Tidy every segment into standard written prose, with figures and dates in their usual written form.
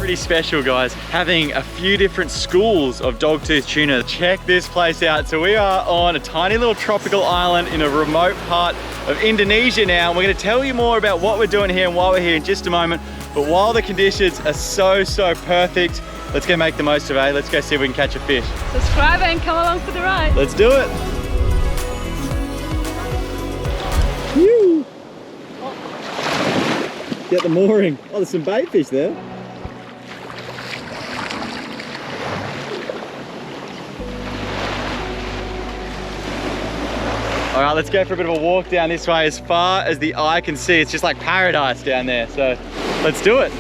Pretty special, guys, having a few different schools of dogtooth tuna. Check this place out. So we are on a tiny little tropical island in a remote part of Indonesia now. We're going to tell you more about what we're doing here and why we're here in just a moment. But while the conditions are so perfect, let's go make the most of it. Let's go see if we can catch a fish. Subscribe and come along for the ride. Let's do it. Woo. Get the mooring. Oh, there's some bait fish there. All right, let's go for a bit of a walk down this way as far as the eye can see. It's just like paradise down there, so let's do it.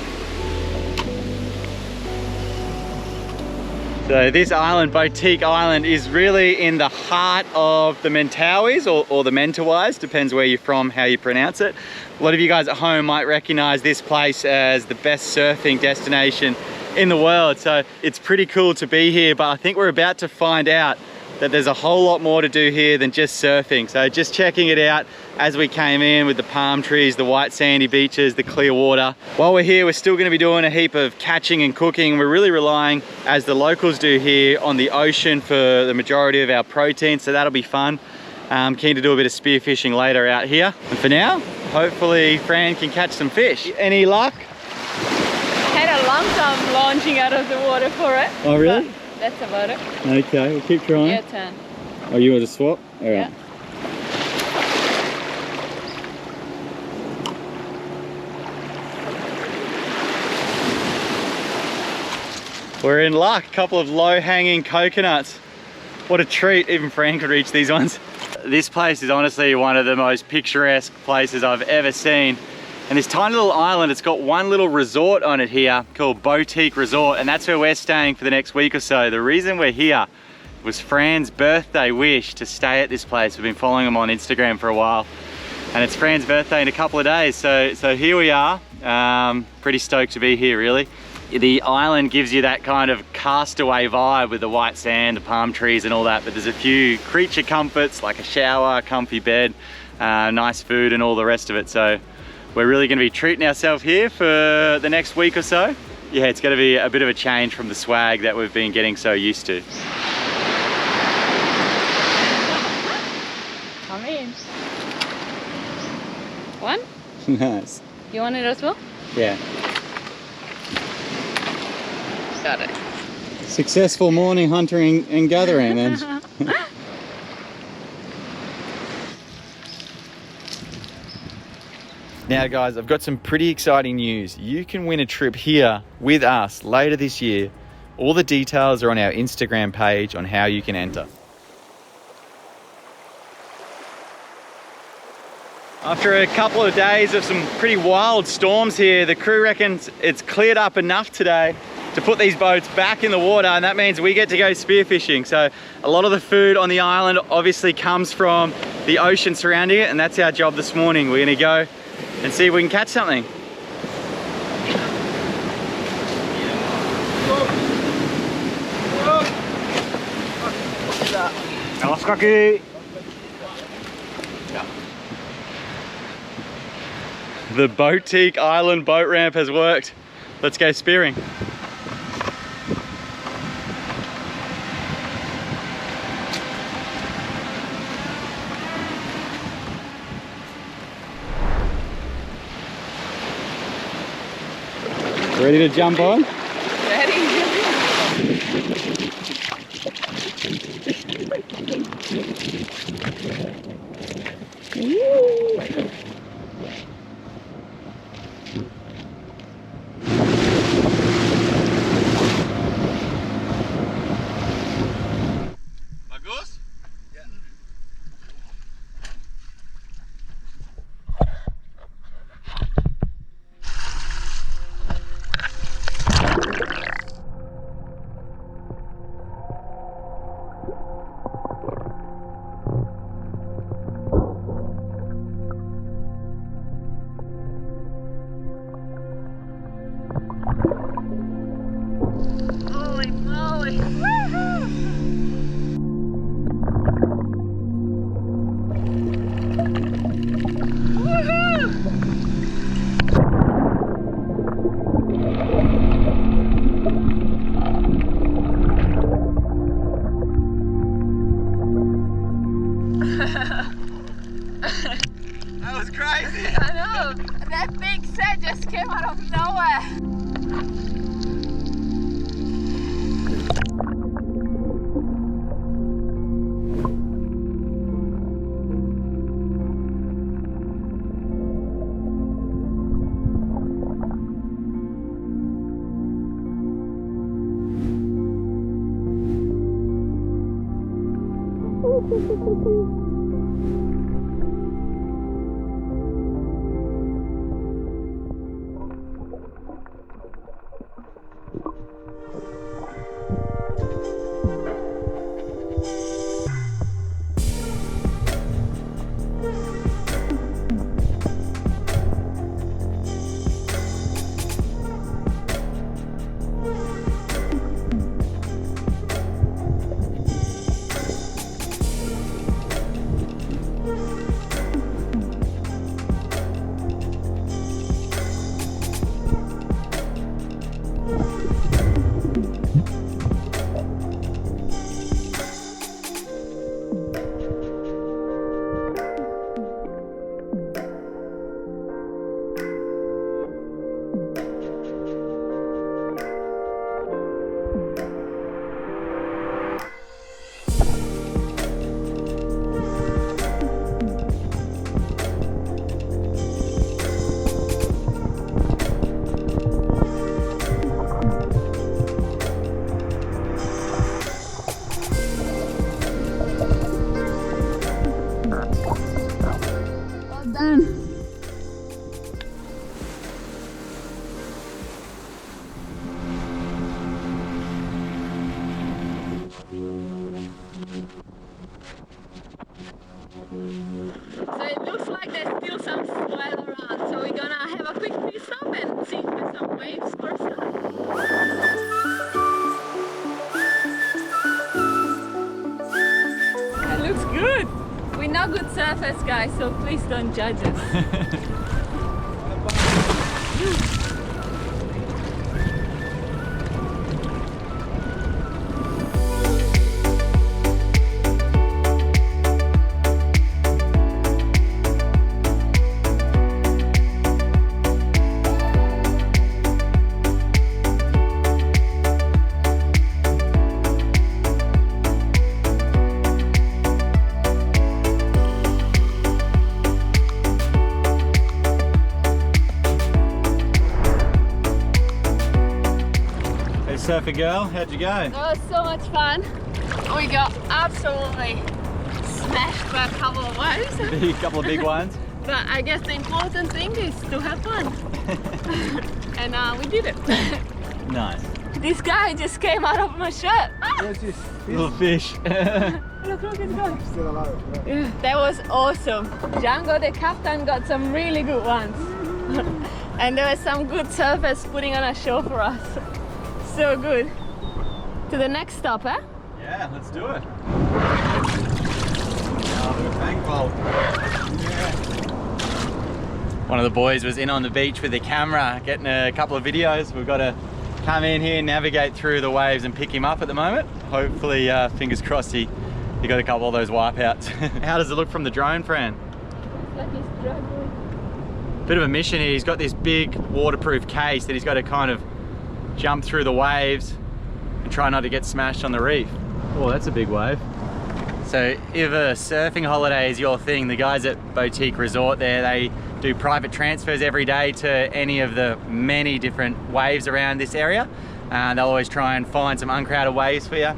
So this island, Botik Island, is really in the heart of the Mentawais or the Mentawais, depends where you're from, how you pronounce it. A lot of you guys at home might recognize this place as the best surfing destination in the world. So it's pretty cool to be here, but I think we're about to find out that there's a whole lot more to do here than just surfing. So just checking it out as we came in with the palm trees, the white sandy beaches, the clear water. While we're here, we're still going to be doing a heap of catching and cooking. We're really relying, as the locals do here, on the ocean for the majority of our protein, so that'll be fun. Keen to do a bit of spearfishing later out here. And for now, hopefully Fran can catch some fish. Any luck? Had a long time launching out of the water for it. Oh really? That's about it. Okay, we'll keep trying. Your turn. Oh, you want to swap? All right. Yeah. We're in luck. A couple of low-hanging coconuts. What a treat. Even Fran could reach these ones. This place is honestly one of the most picturesque places I've ever seen. And this tiny little island, it's got one little resort on it here called Botik Resort, and that's where we're staying for the next week or so. The reason we're here was Fran's birthday wish to stay at this place. We've been following him on Instagram for a while, and it's Fran's birthday in a couple of days. So here we are. Pretty stoked to be here, really. The island gives you that kind of castaway vibe with the white sand, the palm trees and all that, but there's a few creature comforts like a shower, a comfy bed, nice food and all the rest of it. So we're really going to be treating ourselves here for the next week or so. Yeah, it's going to be a bit of a change from the swag that we've been getting so used to. Come in. One? Nice. You want it as well? Yeah. Got it. Successful morning hunting and gathering then. Now guys, I've got some pretty exciting news. You can win a trip here with us later this year. All the details are on our Instagram page on how you can enter. After a couple of days of some pretty wild storms here, the crew reckons it's cleared up enough today to put these boats back in the water, and that means we get to go spearfishing. So a lot of the food on the island obviously comes from the ocean surrounding it, and that's our job this morning. We're gonna go and see if we can catch something. The Botik Island boat ramp has worked. Let's go spearing. Ready to jump on? Ready? Bagus? Yeah. Holy moly! Woohoo! out of nowhere. So it looks like there's still some swell around, so we're gonna have a quick pit stop and see if there's some waves crossing. It looks good. We're not good surfers, guys, so please don't judge us. Surfer girl, how'd you go? That was so much fun. We got absolutely smashed by a couple of waves. A couple of big ones. But I guess the important thing is to have fun. And we did it. Nice. This guy just came out of my shirt. Little fish. Look, it's going. Still alive. Yeah. That was awesome. Django, the captain, got some really good ones. And there were some good surfers putting on a show for us. So good. To the next stop, eh? Yeah, let's do it. Oh, thankful. Yeah. One of the boys was in on the beach with the camera, getting a couple of videos. We've got to come in here, navigate through the waves and pick him up at the moment. Hopefully, fingers crossed, he got a couple of those wipeouts. How does it look from the drone, Fran? Like he's struggling. Bit of a mission here. He's got this big waterproof case that he's got to kind of jump through the waves and try not to get smashed on the reef. Oh, that's a big wave. So if a surfing holiday is your thing, the guys at Botik Resort there, they do private transfers every day to any of the many different waves around this area. They'll always try and find some uncrowded waves for you,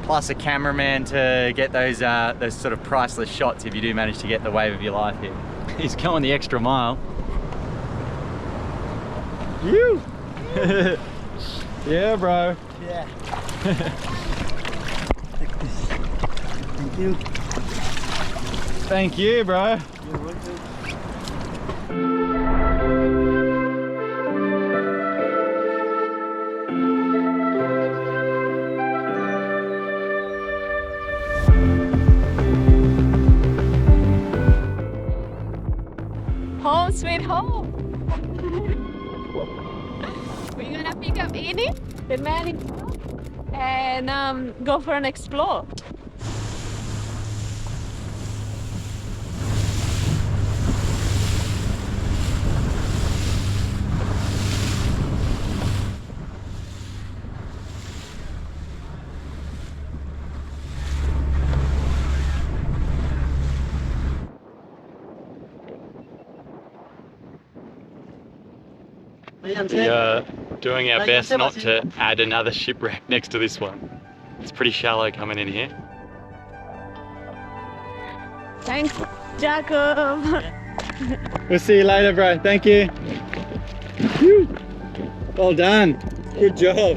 plus a cameraman to get those sort of priceless shots if you do manage to get the wave of your life here. He's going the extra mile. You! Yeah, bro. Yeah. Thank you. Thank you, bro. You're welcome. Home sweet home. We're gonna pick up Edie, the man himself, and go for an explore. We are doing our best not to add another shipwreck next to this one. It's pretty shallow coming in here. Thanks, Jacob. We'll see you later, bro. Thank you. Whew. Well done. Good job.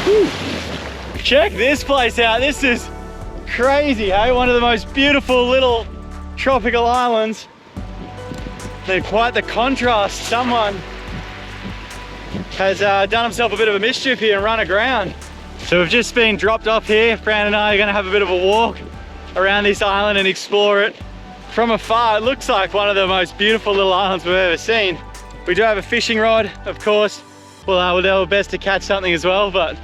Whew. Check this place out. This is crazy, hey? One of the most beautiful little tropical islands. They're quite the contrast. Someone has done himself a bit of a mischief here and run aground. So we've just been dropped off here. Fran and I are gonna have a bit of a walk around this island and explore it. From afar, it looks like one of the most beautiful little islands we've ever seen. We do have a fishing rod, of course. We'll do our best to catch something as well, but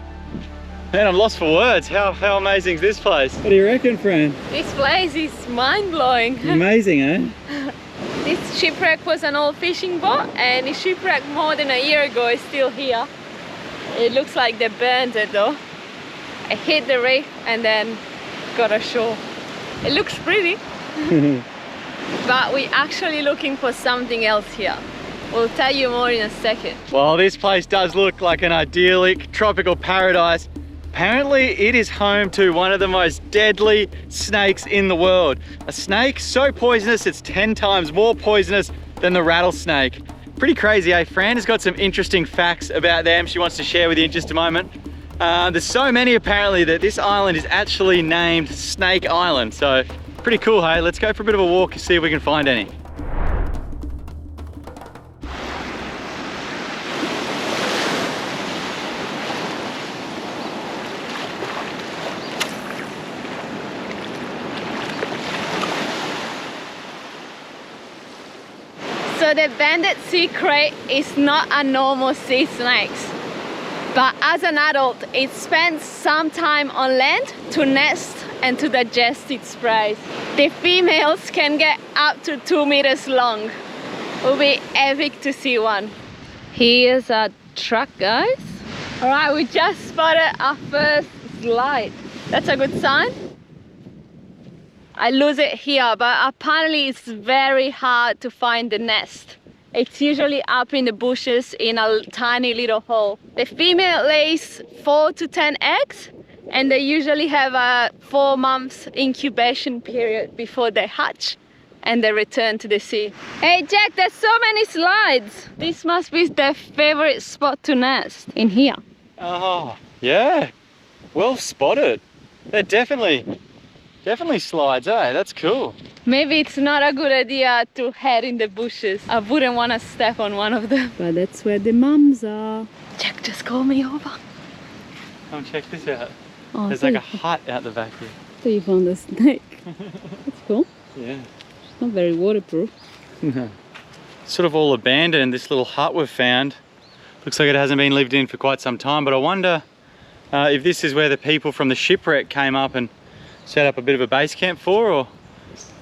man, I'm lost for words. How amazing is this place? What do you reckon, Fran? This place is mind-blowing. Amazing, eh? This shipwreck was an old fishing boat, and it shipwrecked more than a year ago. It's still here. It looks like they burned it though. I hit the reef and then got ashore. It looks pretty. But we're actually looking for something else here. We'll tell you more in a second. Well, this place does look like an idyllic tropical paradise. Apparently it is home to one of the most deadly snakes in the world. A snake so poisonous it's 10 times more poisonous than the rattlesnake. Pretty crazy, eh? Fran has got some interesting facts about them she wants to share with you in just a moment. There's so many apparently that this island is actually named Snake Island. So pretty cool, hey? Let's go for a bit of a walk and see if we can find any. So the banded sea crate is not a normal sea snake, but as an adult it spends some time on land to nest and to digest its prey. The females can get up to 2 meters long. It will be epic to see one. Here's a truck, guys. All right, we just spotted our first slide. That's a good sign. I lose it here, but apparently it's very hard to find the nest. It's usually up in the bushes in a tiny little hole. The female lays 4 to 10 eggs, and they usually have a 4 months incubation period before they hatch and they return to the sea. Hey Jack, there's so many slides. This must be their favorite spot to nest, in here. Oh, yeah. Well spotted. They're definitely slides, eh? That's cool. Maybe it's not a good idea to head in the bushes. I wouldn't want to step on one of them. But that's where the mums are. Jack just called me over. Come check this out. Oh, there's like a hut out the back here. So you found a snake. That's cool. Yeah. It's not very waterproof. Sort of all abandoned, this little hut we've found. Looks like it hasn't been lived in for quite some time, but I wonder if this is where the people from the shipwreck came up and set up a bit of a base camp for, or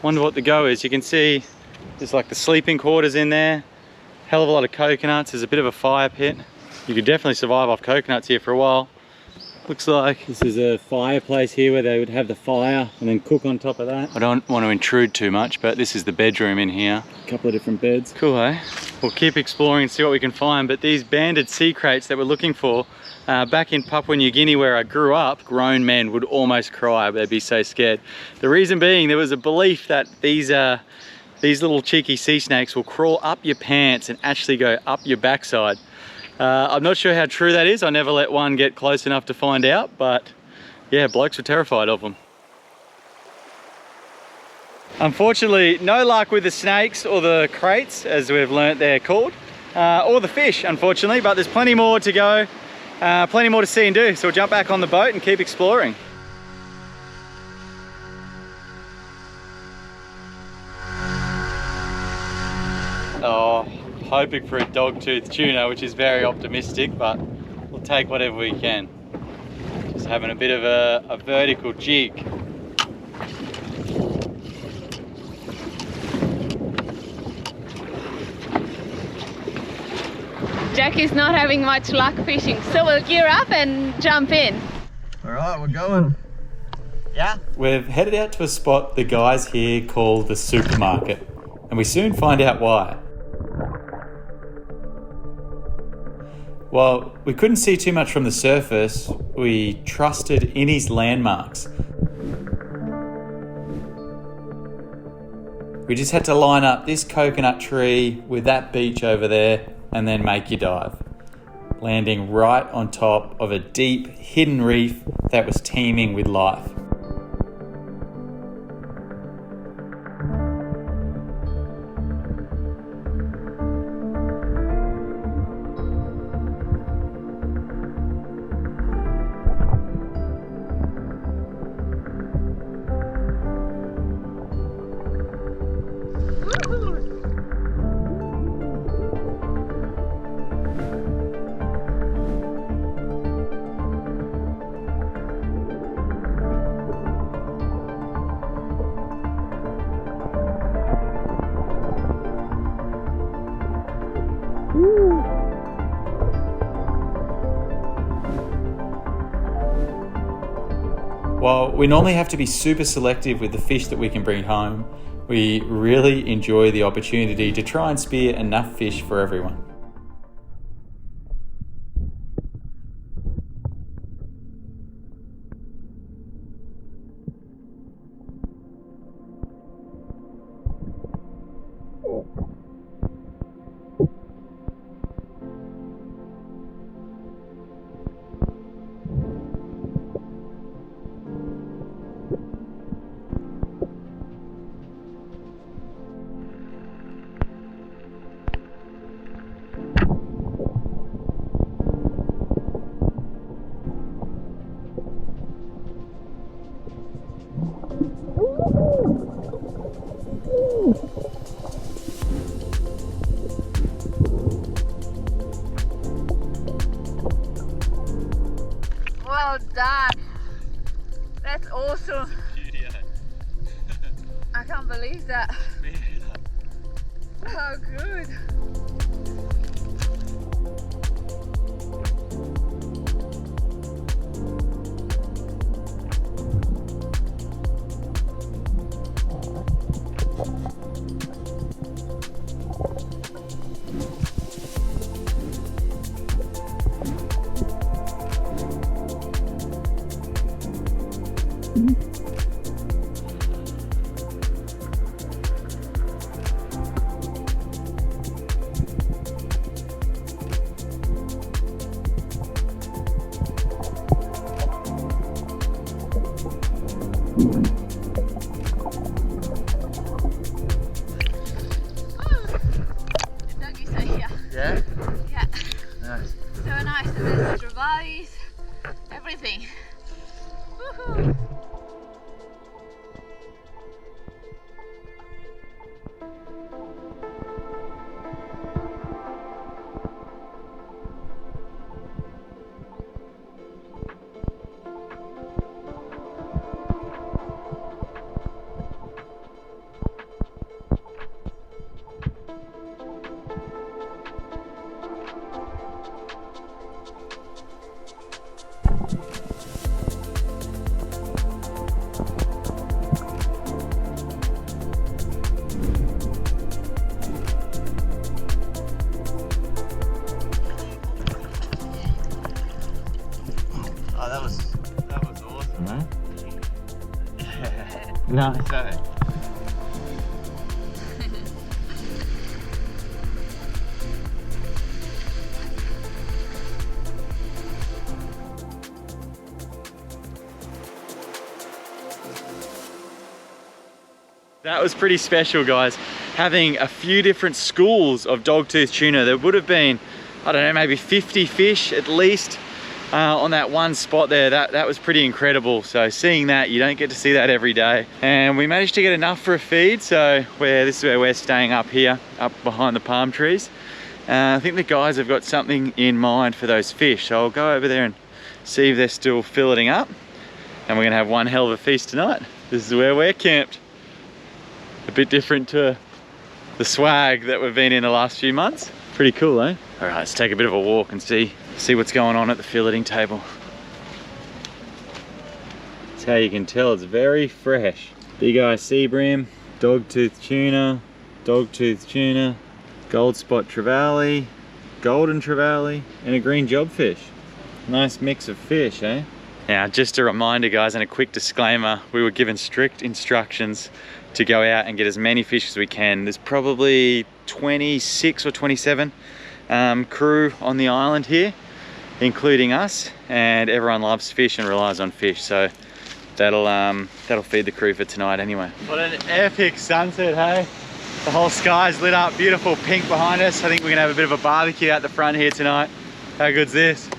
wonder what the go is. You can see there's like the sleeping quarters in there, hell of a lot of coconuts, there's a bit of a fire pit. You could definitely survive off coconuts here for a while. Looks like this is a fireplace here where they would have the fire and then cook on top of that. I don't want to intrude too much, but this is the bedroom in here. A couple of different beds. Cool, eh? We'll keep exploring and see what we can find, but these banded sea crates that we're looking for, back in Papua New Guinea where I grew up, grown men would almost cry, they'd be so scared. The reason being, there was a belief that these little cheeky sea snakes will crawl up your pants and actually go up your backside. I'm not sure how true that is. I never let one get close enough to find out, but yeah, blokes were terrified of them. Unfortunately, no luck with the snakes or the crates, as we've learnt they're called, or the fish, unfortunately, but there's plenty more to go. Plenty more to see and do, so we'll jump back on the boat and keep exploring. Oh, hoping for a dog-toothed tuna, which is very optimistic, but we'll take whatever we can. Just having a bit of a vertical jig. Jack is not having much luck fishing, so we'll gear up and jump in. All right, we're going. Yeah? We've headed out to a spot the guys here call the supermarket. and we soon find out why. While we couldn't see too much from the surface, we trusted Innie's landmarks. We just had to line up this coconut tree with that beach over there and then make your dive, landing right on top of a deep, hidden reef that was teeming with life. While we normally have to be super selective with the fish that we can bring home, we really enjoy the opportunity to try and spear enough fish for everyone. Well done. That's awesome. I can't believe that. Oh, good. Doggies are here. Yeah? Yeah. Nice. So nice. There's strawberries, everything. Woohoo! That was awesome, eh? Yeah. Nice, eh? That was pretty special, guys. Having a few different schools of dogtooth tuna. There would have been, I don't know, maybe 50 fish at least on that one spot there. That was pretty incredible. So seeing that, you don't get to see that every day. And we managed to get enough for a feed. So this is where we're staying up here, up behind the palm trees. I think the guys have got something in mind for those fish. So I'll go over there and see if they're still filleting up. And we're gonna have one hell of a feast tonight. This is where we're camped. A bit different to the swag that we've been in the last few months. Pretty cool, eh? All right, let's take a bit of a walk and see what's going on at the filleting table. That's how you can tell it's very fresh. Big eye sea bream, dogtooth tuna, dogtooth tuna, gold spot trevally, golden trevally, and a green jobfish. Nice mix of fish, eh? Now, just a reminder, guys, and a quick disclaimer, we were given strict instructions to go out and get as many fish as we can. There's probably 26 or 27 crew on the island here, including us, and everyone loves fish and relies on fish, so that'll feed the crew for tonight anyway. What an epic sunset, hey? The whole sky's lit up, beautiful pink behind us. I think we're gonna have a bit of a barbecue out the front here tonight. How good's this?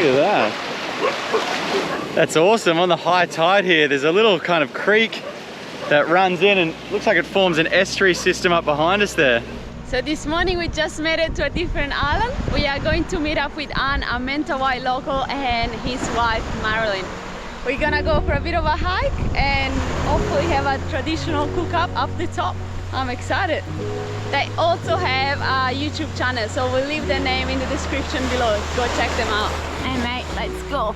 Look at that. That's awesome. On the high tide here, there's a little kind of creek that runs in and looks like it forms an estuary system up behind us there. So this morning we just made it to a different island. We are going to meet up with Anne, a Mentawai local, and his wife Marilyn. We're gonna go for a bit of a hike and hopefully have a traditional cook-up up the top. I'm excited. They also have a YouTube channel, so we'll leave their name in the description below. Go check them out. And mate, let's go.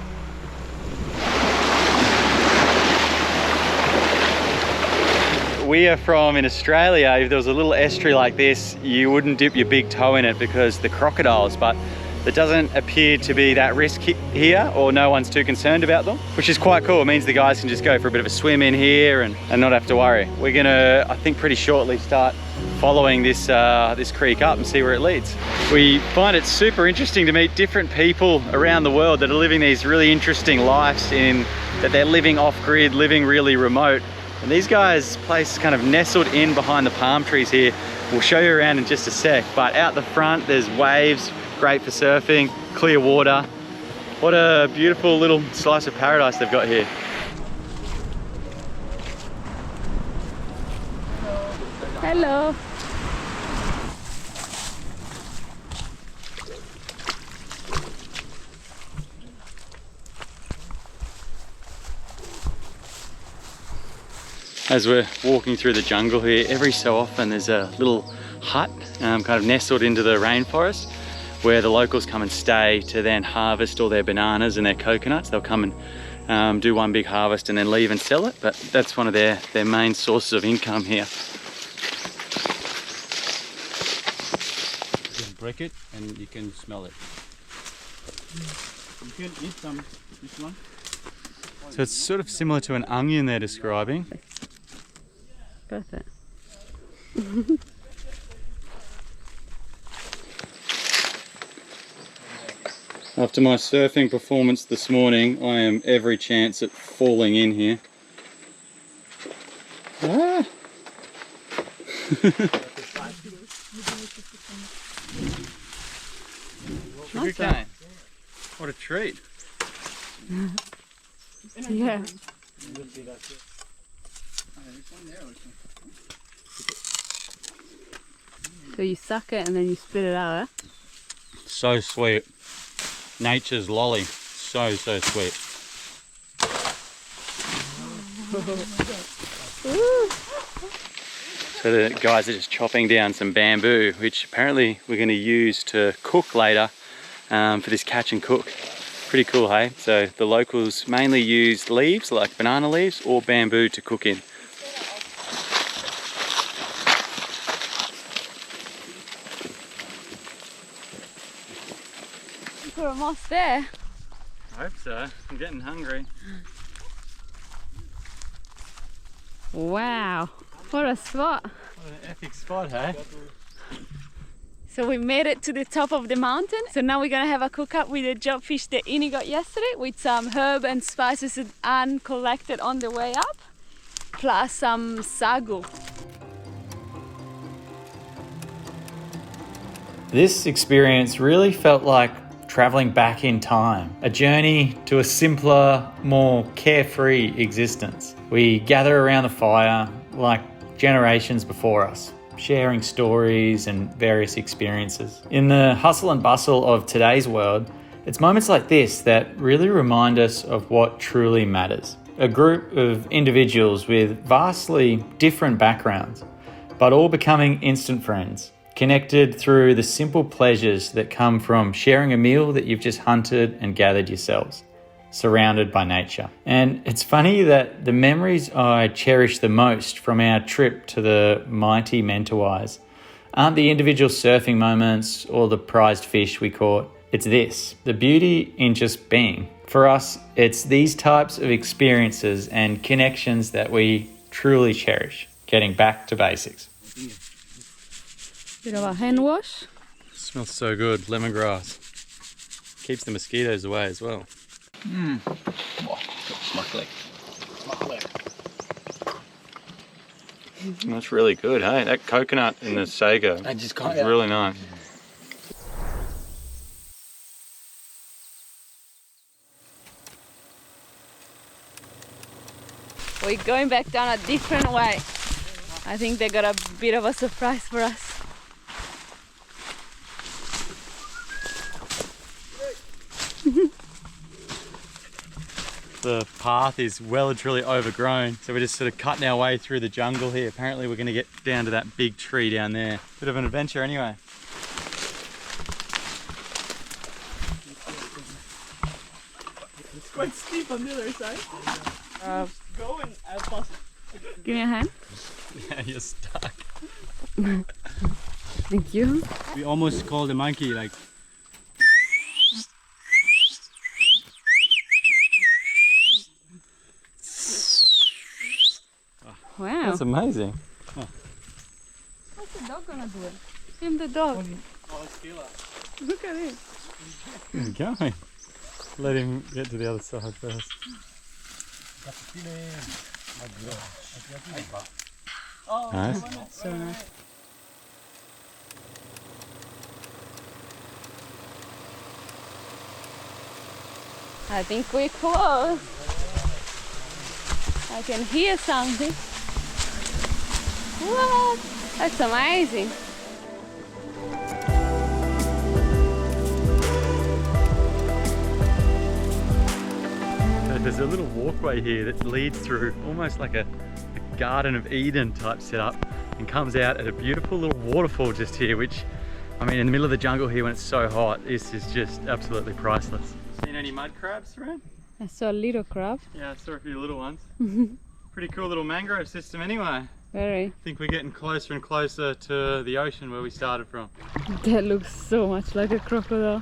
We are from in Australia. If there was a little estuary like this, you wouldn't dip your big toe in it because the crocodiles, but there doesn't appear to be that risk here, or no one's too concerned about them, which is quite cool. It means the guys can just go for a bit of a swim in here and not have to worry. We're gonna, I think, pretty shortly start following this this creek up and see where it leads. We find it super interesting to meet different people around the world that are living these really interesting lives in that they're living off-grid, living really remote. And these guys' place is kind of nestled in behind the palm trees here. We'll show you around in just a sec, but out the front there's waves, great for surfing, clear water. What a beautiful little slice of paradise they've got here. Hello. As we're walking through the jungle here, every so often there's a little hut kind of nestled into the rainforest where the locals come and stay to then harvest all their bananas and their coconuts. They'll come and do one big harvest and then leave and sell it, but that's one of their main sources of income here. Just break it and you can smell it. You can eat some, this one. So it's sort of similar to an onion they're describing. Perfect. After my surfing performance this morning, I am every chance at falling in here. Ah. Sugar cane. What a treat. Yeah. So you suck it and then you spit it out, eh? So sweet. Nature's lolly. So sweet. So the guys are just chopping down some bamboo, which apparently we're going to use to cook later for this catch and cook. Pretty cool, hey? So the locals mainly use leaves, like banana leaves, or bamboo to cook in. We're almost there. I hope so. I'm getting hungry. Wow, what a spot. What an epic spot, hey? So we made it to the top of the mountain. So now we're gonna have a cook up with the jobfish that Ini got yesterday with some herb and spices that Anne collected on the way up, plus some sagu. This experience really felt like traveling back in time, a journey to a simpler, more carefree existence. We gather around the fire like generations before us. sharing stories and various experiences. In the hustle and bustle of today's world, it's moments like this that really remind us of what truly matters. A group of individuals with vastly different backgrounds, but all becoming instant friends, connected through the simple pleasures that come from sharing a meal that you've just hunted and gathered yourselves, surrounded by nature. And it's funny that the memories I cherish the most from our trip to the mighty Mentawais aren't the individual surfing moments or the prized fish we caught. It's this, the beauty in just being. For us, it's these types of experiences and connections that we truly cherish, getting back to basics. Bit of a hand wash. Smells so good, lemongrass. Keeps the mosquitoes away as well. Smuckling. That's really good, hey? That coconut in the sago is really nice. We're going back down a different way. I think they got a bit of a surprise for us. The path is well and truly overgrown, so we're just sort of cutting our way through the jungle here. Apparently we're going to get down to that big tree down there. Bit of an adventure anyway. It's quite steep on the other side. Go and I'll pass. Give me a hand. Yeah, you're stuck. Thank you. We almost called the monkey like. Wow. That's amazing. What's the dog gonna do? Film the dog. Look at it. He's going. Let him get to the other side first. Oh, Nice. so nice. I think we're close. I can hear something. What? That's amazing. There's a little walkway here that leads through almost like a Garden of Eden type setup and comes out at a beautiful little waterfall just here, which, I mean, in the middle of the jungle here when it's so hot, this is just absolutely priceless. Seen any mud crabs around? I saw a little crab. Yeah, I saw a few little ones. Pretty cool little mangrove system anyway. Very. I think we're getting closer and closer to the ocean where we started from. That looks so much like a crocodile.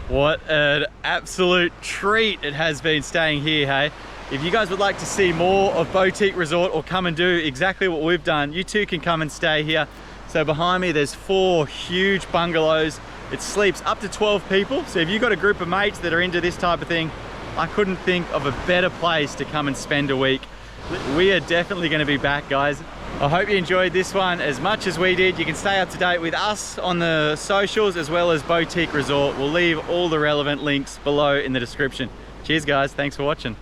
What an absolute treat it has been staying here, hey? If you guys would like to see more of Botik Resort or come and do exactly what we've done, you too can come and stay here. So behind me there's 4 huge bungalows. It sleeps up to 12 people. So if you've got a group of mates that are into this type of thing, I couldn't think of a better place to come and spend a week. We are definitely going to be back, guys. I hope you enjoyed this one as much as we did. You can stay up to date with us on the socials as well as Botik Resort. We'll leave all the relevant links below in the description. Cheers guys, thanks for watching.